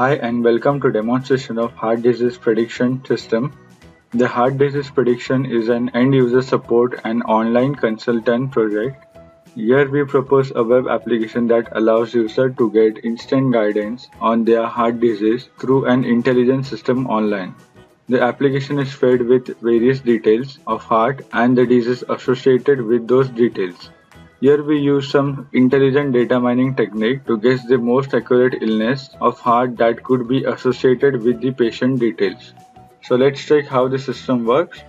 Hi and welcome to demonstration of heart disease prediction system. The heart disease prediction is an end user support and online consultant project. Here we propose a web application that allows users to get instant guidance on their heart disease through an intelligent system online. The application is fed with various details of heart and the disease associated with those details. Here we use some intelligent data mining technique to guess the most accurate illness of heart that could be associated with the patient details. So let's check how the system works.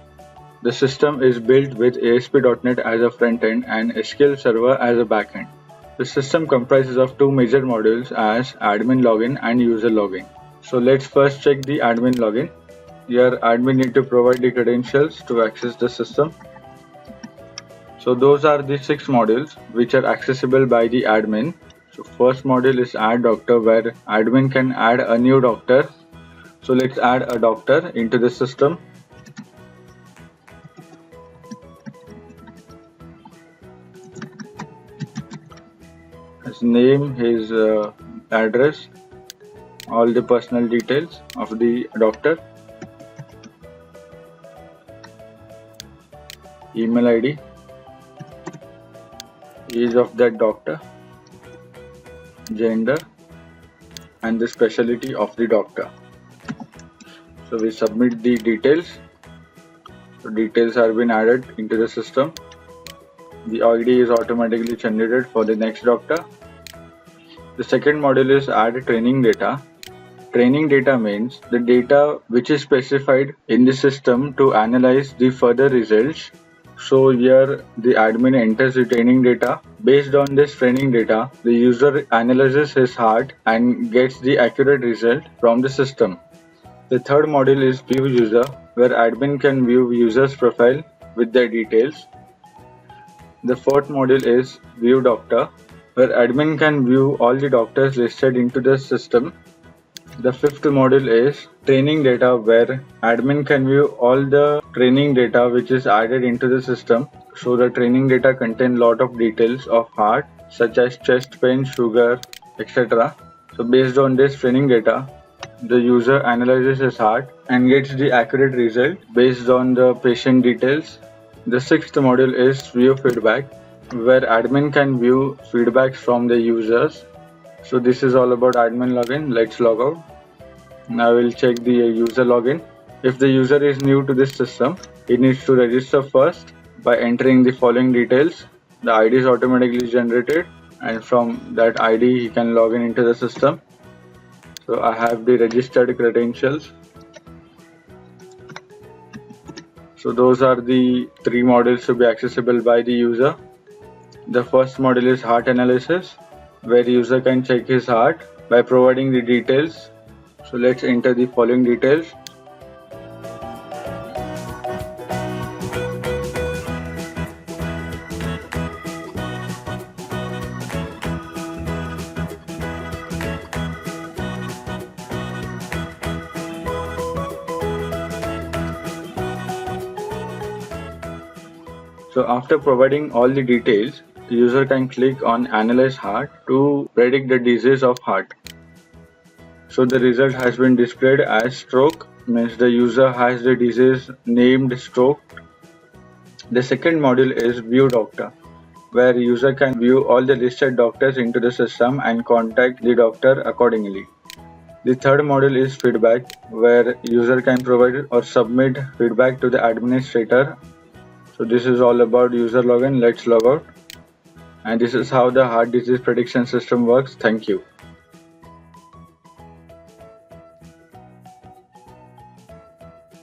The system is built with ASP.NET as a front end and SQL Server as a backend. The system comprises of two major modules as admin login and user login. So let's first check the admin login. Here admin need to provide the credentials to access the system. So those are the 6 modules which are accessible by the admin. So first module is add doctor, where admin can add a new doctor. So let's add a doctor into the system. His name, his address, all the personal details of the doctor, email ID, age of that doctor, gender, and the specialty of the doctor. So we submit the details. So details are being added into the system. The ID is automatically generated for the next doctor. The second module is add training data. Training data means the data which is specified in the system to analyze the further results. So here the admin enters the training data. Based on this training data, the user analyzes his heart and gets the accurate result from the system. The third module is view user, where admin can view user's profile with their details. The fourth module is view doctor, where admin can view all the doctors listed into the system. The fifth module is training data, where admin can view all the training data which is added into the system. So the training data contain lot of details of heart such as chest pain, sugar, etc. So based on this training data, the user analyzes his heart and gets the accurate result based on the patient details. The sixth module is view feedback, where admin can view feedbacks from the users. So this is all about admin login. Let's log out. Now we'll check the user login. If the user is new to this system, he needs to register first by entering the following details. The ID is automatically generated, and from that ID he can log in into the system. So I have the registered credentials. So those are the 3 modules to be accessible by the user. The first module is heart analysis, where user can check his heart by providing the details. So let's enter the following details. So after providing all the details, the user can click on Analyze Heart to predict the disease of heart. So the result has been displayed as stroke, means the user has the disease named stroke. The second module is View Doctor, where user can view all the listed doctors into the system and contact the doctor accordingly. The third module is Feedback, where user can provide or submit feedback to the administrator. So this is all about user login. Let's log out. And this is how the heart disease prediction system works. Thank you.